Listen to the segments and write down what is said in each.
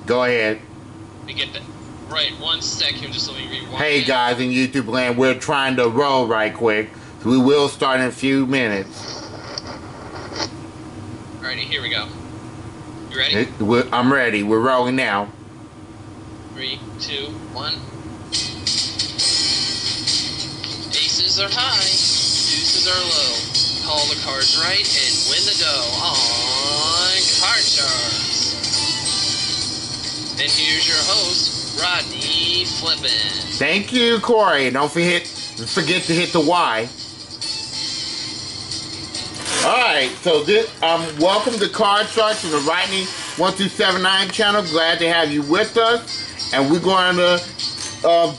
Go ahead. Let me get that. Right, 1 second. Just let me rewind. Hey guys in YouTube land, we're trying to roll right quick. So we will start in a few minutes. Alrighty, here we go. You ready? I'm ready. We're rolling now. 3, 2, 1. Aces are high, deuces are low. Call the cards right and win the dough on Card Sharks. And here's your host, Rodney Flippin. Thank you, Corey. Don't forget to hit the Y. Alright, so welcome to Card Sharks on the Rodney 1279 channel. Glad to have you with us. And we're going to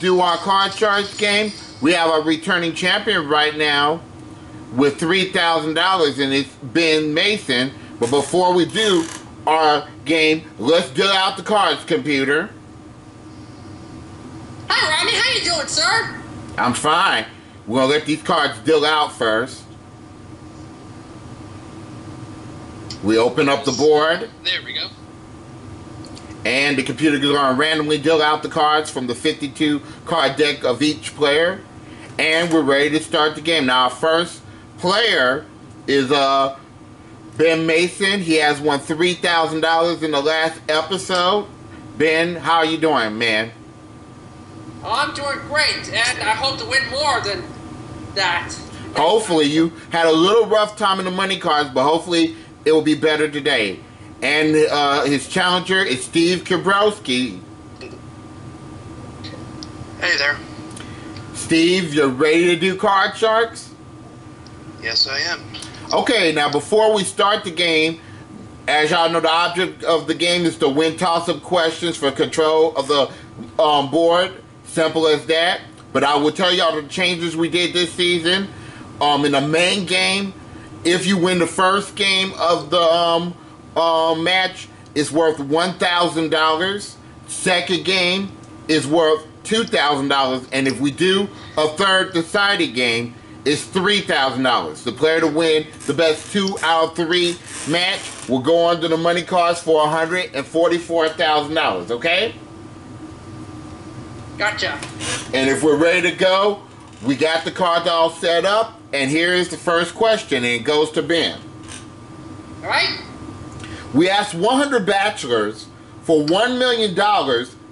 do our Card Sharks game. We have a returning champion right now with $3,000, and it's Ben Mason. But before we do our game, let's deal out the cards, computer. Hi, Rodney. How you doing, sir? I'm fine. We're going to let these cards deal out first. We open up the board. There we go. And the computer is going to randomly deal out the cards from the 52 card deck of each player. And we're ready to start the game. Now, our first player is Ben Mason. He has won $3,000 in the last episode. Ben, how are you doing, man? Oh, I'm doing great, and I hope to win more than that. Hopefully, you had a little rough time in the money cards, but hopefully it will be better today. And his challenger is Steve Kabrowski. Hey there. Steve, you're ready to do Card Sharks? Yes, I am. Okay, now before we start the game, as y'all know, the object of the game is to win toss-up questions for control of the board. Simple as that. But I will tell y'all the changes we did this season. In the main game, if you win the first game of the match, it's worth $1,000. Second game is worth $2,000, and if we do a third deciding game, it's $3,000. The player to win the best 2 out of 3 match will go under the money cards for $144,000. Okay? Gotcha. And if we're ready to go, we got the cards all set up, and here is the first question, and it goes to Ben. All right. We asked 100 bachelors for $1 million.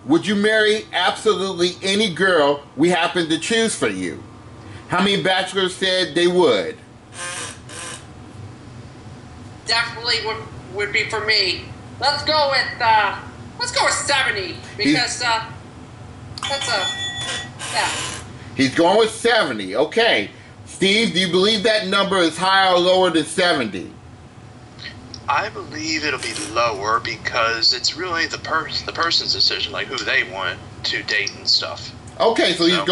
Would you marry absolutely any girl we happen to choose for you? How many bachelors said they would? Definitely would be for me. Let's go with 70 because that's yeah. He's going with 70. Okay. Steve, do you believe that number is higher or lower than 70? I believe it'll be lower because it's really the person's decision, like who they want to date and stuff. Okay, so he's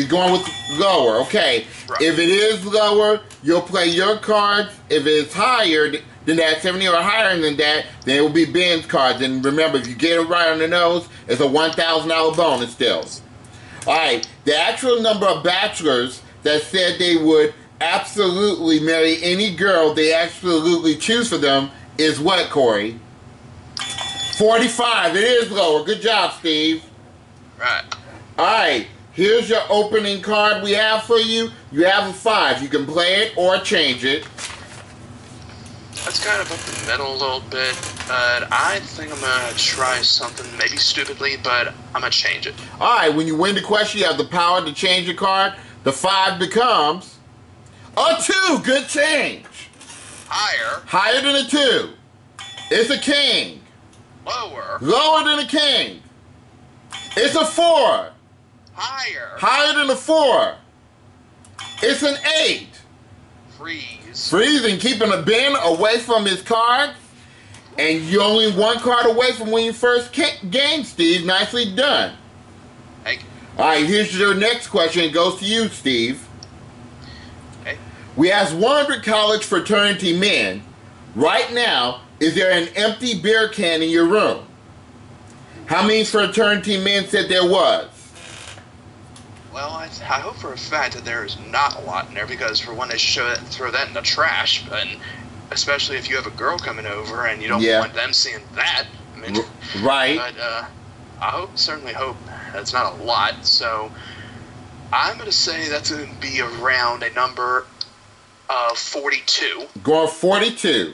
going with lower. Okay, right. If it is lower, you'll play your cards. If it's higher than that, 70 or higher than that, then it will be Ben's cards. And remember, if you get it right on the nose, it's a $1,000 bonus still. All right, the actual number of bachelors that said they would absolutely marry any girl they absolutely choose for them is what, Corey? 45. It is lower. Good job, Steve. Right. Alright, here's your opening card we have for you. You have a 5. You can play it or change it. That's kind of up the middle a little bit, but I think I'm going to try something, maybe stupidly, but I'm going to change it. Alright, when you win the question, you have the power to change your card. The 5 becomes a 2. Good change. Higher. Higher than a 2. It's a king. Lower. Lower than a king. It's a 4. Higher. Higher than a 4. It's an 8. Freeze. Freezing, keeping a Ben away from his cards. And you're only 1 card away from winning your first game, Steve. Nicely done. Thank you. Alright, here's your next question. It goes to you, Steve. Okay. We asked 100 college fraternity men, right now, is there an empty beer can in your room? How many fraternity men said there was? Well, I hope for a fact that there is not a lot in there, because for one, they should throw that in the trash, and especially if you have a girl coming over and you don't want them seeing that. I mean, Right. But certainly hope that's not a lot. So I'm going to say that's going to be around a number of 42. Going 42.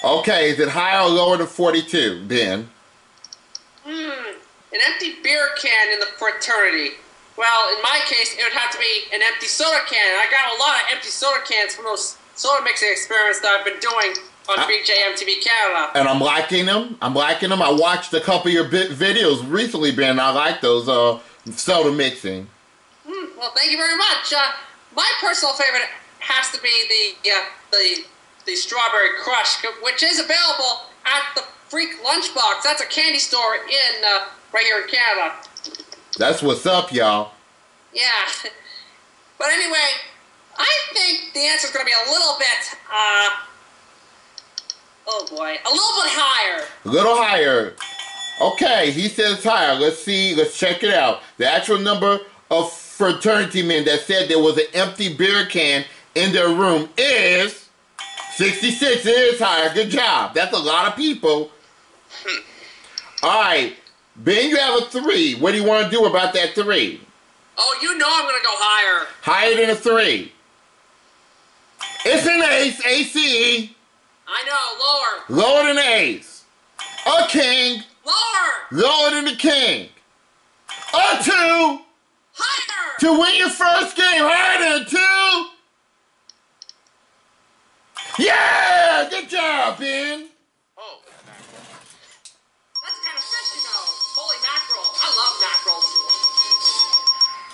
Okay, is it higher or lower than 42, Ben? An empty beer can in the fraternity. Well, in my case, it would have to be an empty soda can. I got a lot of empty soda cans from those soda mixing experiments that I've been doing on BJMTV Canada. And I'm liking them. I watched a couple of your videos recently, Ben, and I like those soda mixing. Well, thank you very much. My personal favorite has to be the Strawberry Crush, which is available at the Freak Lunchbox. That's a candy store in right here in Canada. That's what's up, y'all. Yeah. But anyway, I think the answer is going to be a little bit, oh boy, a little bit higher. A little higher. Okay, he says higher. Let's see. Let's check it out. The actual number of fraternity men that said there was an empty beer can in their room is 66. It is higher. Good job. That's a lot of people. All right. Ben, you have a 3. What do you want to do about that 3? Oh, you know I'm going to go higher. Higher than a 3. It's an ace. ACE. I know. Lower. Lower than an ace. A king. Lower. Lower than the king. A 2. Higher. To win your first game. Higher than 2. Yeah! Good job, Ben. Oh, That's kind of fish, you know. Holy mackerel. I love mackerels.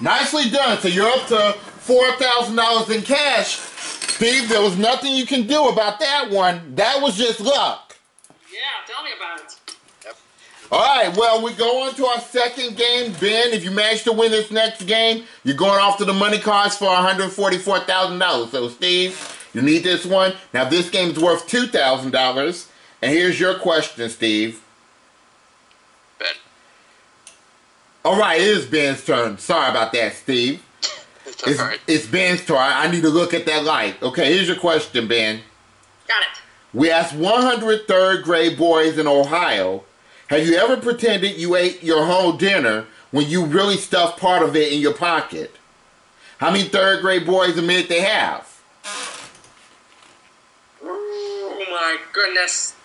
Nicely done. So you're up to $4,000 in cash. Steve, there was nothing you can do about that one. That was just luck. Yeah, tell me about it. All right, well, we go on to our second game. Ben, if you manage to win this next game, you're going off to the money cards for $144,000. So, Steve, you need this one. Now, this game's worth $2,000. And here's your question, Steve. Ben. All right, it is Ben's turn. Sorry about that, Steve. It's all right. It's Ben's turn. I need to look at that light. Okay, here's your question, Ben. Got it. We asked 100 third grade boys in Ohio, have you ever pretended you ate your whole dinner when you really stuffed part of it in your pocket? How many third grade boys admit they have? Oh my goodness.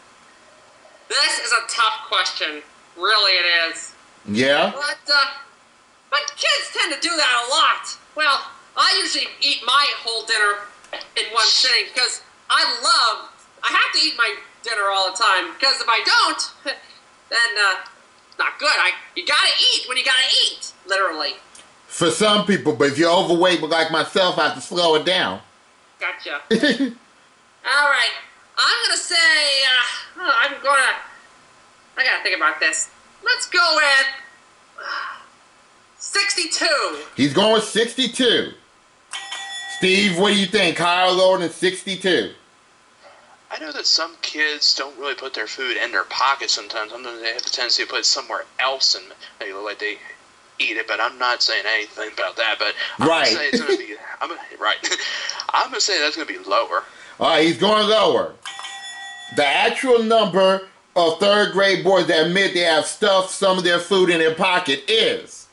This is a tough question. Really it is. Yeah? But kids tend to do that a lot. Well, I usually eat my whole dinner in one sitting because I have to eat my dinner all the time because if I don't, then not good. You gotta eat when you gotta eat, literally. For some people, but if you're overweight but like myself, I have to slow it down. Gotcha. All right, I'm gonna say I gotta think about this. Let's go with 62. He's going with 62. Steve, what do you think? Higher or lower than 62? I know that some kids don't really put their food in their pocket sometimes. Sometimes they have the tendency to put it somewhere else and they look like they eat it, but I'm not saying anything about that. But I'm right. gonna say it's gonna be right. I'm gonna say that's gonna be lower. All right, he's going lower. The actual number of third grade boys that admit they have stuffed some of their food in their pocket is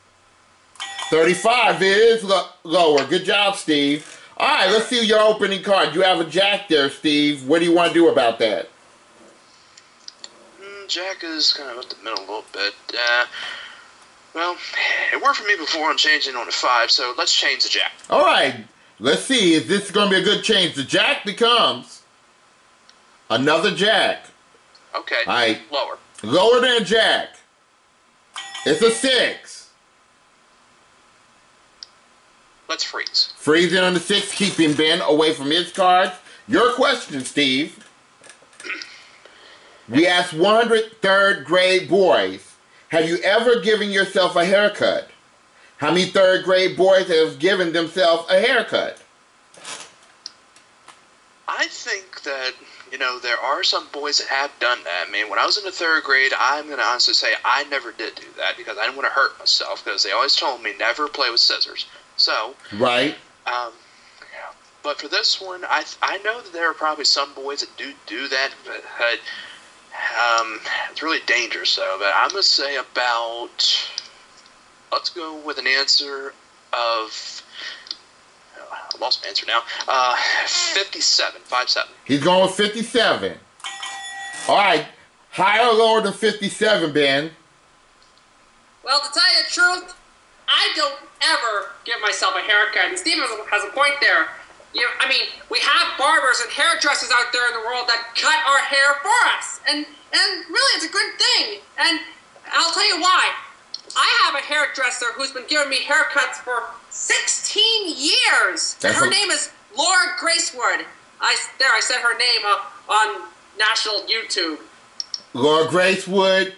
35. It is lower. Good job, Steve. All right, let's see your opening card. You have a jack there, Steve. What do you want to do about that? Jack is kind of up the middle a little bit. Well, it worked for me before. I'm changing on a 5, so let's change the jack. All right, let's see. Is this going to be a good change? The jack becomes another jack. Okay, all right. Lower. Lower than a jack. It's a 6. Let's freeze. Freezing on the 6, keeping Ben away from his cards. Your question, Steve. We asked 100 third grade boys, have you ever given yourself a haircut? How many third grade boys have given themselves a haircut? I think that, there are some boys that have done that. I mean, when I was in the 3rd grade, I'm going to honestly say I never did do that because I didn't want to hurt myself because they always told me never play with scissors. So, right. But for this one, I know that there are probably some boys that do that, but It's really dangerous, though. But I'm gonna say about. Let's go with an answer of. I lost my answer now. 57. 5-7. He's going with 57. All right. Higher or lower than 57, Ben? Well, to tell you the truth, I don't ever give myself a haircut. And Steve has a point there. I mean, we have barbers and hairdressers out there in the world that cut our hair for us. And really, it's a good thing. And I'll tell you why. I have a hairdresser who's been giving me haircuts for 16 years. And her name is Laura Gracewood. I said her name on national YouTube. Laura Gracewood,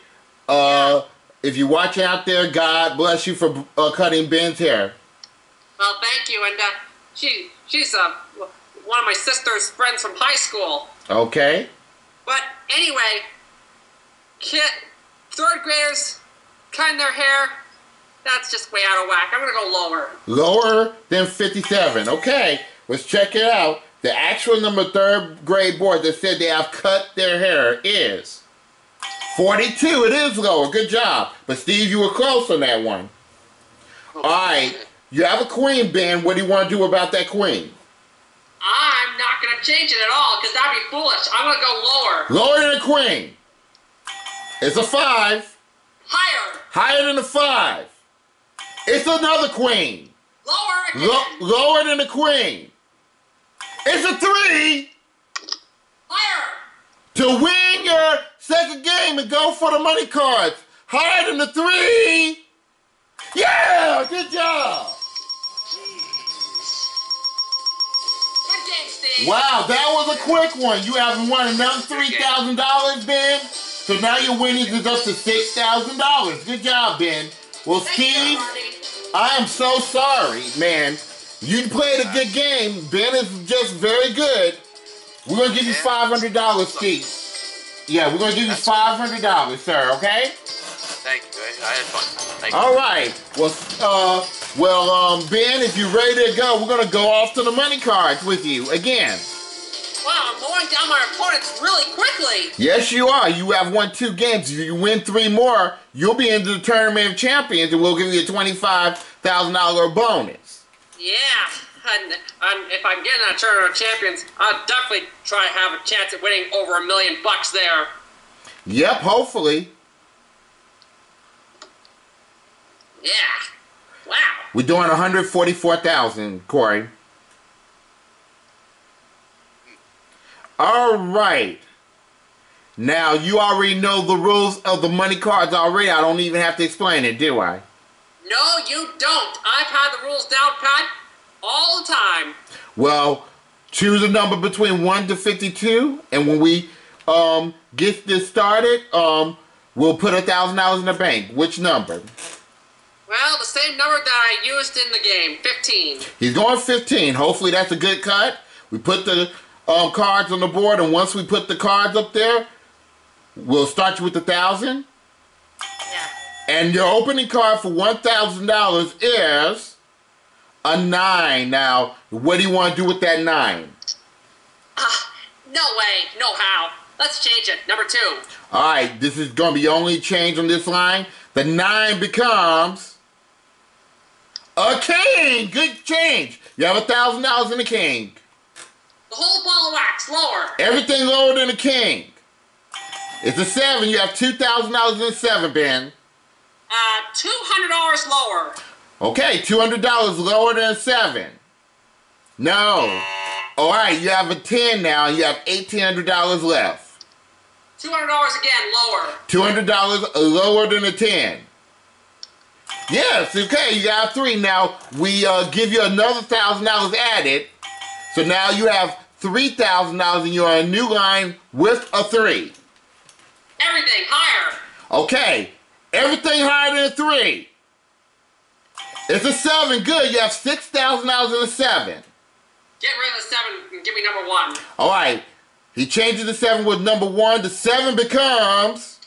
if you watch out there, God bless you for cutting Ben's hair. Well, thank you. And she's one of my sister's friends from high school. Okay. But anyway, third graders cutting their hair, that's just way out of whack. I'm going to go lower. Lower than 57. Okay, let's check it out. The actual number third grade board that said they have cut their hair is 42. It is lower. Good job. But Steve, you were close on that one. All right. You have a queen, Ben. What do you want to do about that queen? I'm not going to change it at all because that'd be foolish. I'm going to go lower. Lower than a queen. It's a 5. Higher. Higher than a 5. It's another queen. Lower again. Lower than a queen. It's a 3. Higher. To win your second game and go for the money cards. Higher than the 3. Yeah, good job. Good game, Steve. Wow, that was a quick one. You have won another $3,000, Ben. So now your winnings is up to $6,000. Good job, Ben. Well, Steve, I am so sorry, man. You played a good game. Ben is just very good. We're going to give you $500, Steve. Yeah, we're going to give you $500, sir, okay? Thank you. I had fun. Thank you. All right. Well, Ben, if you're ready to go, we're going to go off to the money cards with you again. Wow, I'm mowing down my opponents really quickly. Yes, you are. You have won 2 games. If you win 3 more, you'll be into the Tournament of Champions, and we'll give you a $25,000 bonus. Yeah, and if I'm getting a Tournament of Champions, I'll definitely try to have a chance at winning over $1 million there. Yep, hopefully. Yeah. Wow. We're doing 144,000, Corey. All right. Now, you already know the rules of the money cards already. I don't even have to explain it, do I? No, you don't. I've had the rules down pat all the time. Well, choose a number between 1 to 52, and when we get this started, we'll put $1,000 in the bank. Which number? Well, the same number that I used in the game, 15. He's going 15. Hopefully that's a good cut. We put the cards on the board, and once we put the cards up there, we'll start you with 1,000. Yeah. And your opening card for $1,000 is a 9. Now, what do you want to do with that 9? No way, no how. Let's change it. Number 2. All right, this is going to be the only change on this line. The 9 becomes a king. Good change. You have $1,000 in the king. The whole ball of wax, lower. Everything lower than a king. It's a 7. You have $2,000 in the 7, Ben. $200 lower. Okay, $200 lower than a 7. No. All right, you have a 10 now. You have $1,800 left. $200 again, lower. $200 lower than a 10. Yes, okay, you got 3. Now, we give you another $1,000 added. So now you have $3,000 and you're on a new line with a 3. Everything higher. Okay, everything higher than a 3. It's a 7. Good, you have $6,000 in a 7. Get rid of the 7 and give me number 1. All right, he changes the 7 with number 1. The 7 becomes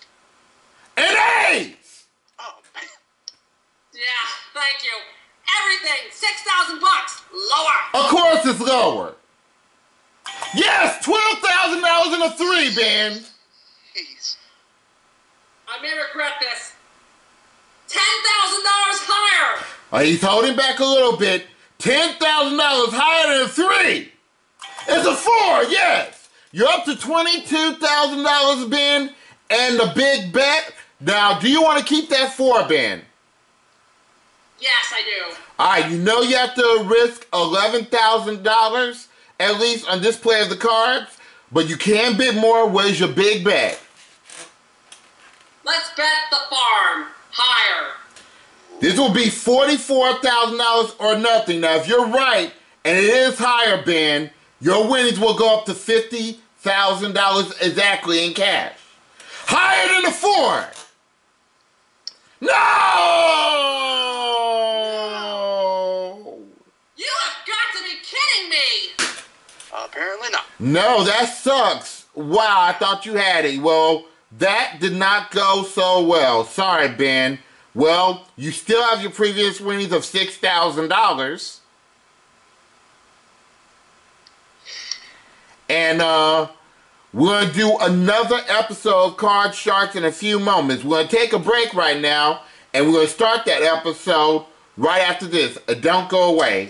an 8. Oh, man. Yeah, thank you. Everything, $6,000 lower. Of course it's lower. Yes, $12,000 in a 3, Ben. Jeez. I may regret this. $10,000 higher. He's holding back a little bit. $10,000 higher than 3. It's a 4, yes. You're up to $22,000, Ben, and the big bet. Now, do you want to keep that 4, Ben? Yes, I do. All right, you know you have to risk $11,000 at least on this play of the cards, but you can bid more. Where's your big bet? Let's bet the farm higher. This will be $44,000 or nothing. Now, if you're right, and it is higher, Ben, your winnings will go up to $50,000 exactly in cash. Higher than the 4. No! You have got to be kidding me! Apparently not. No, that sucks. Wow, I thought you had it. Well, that did not go so well. Sorry, Ben. Well, you still have your previous winnings of $6,000. And we're going to do another episode of Card Sharks in a few moments. We're going to take a break right now, and we're going to start that episode right after this. Don't go away.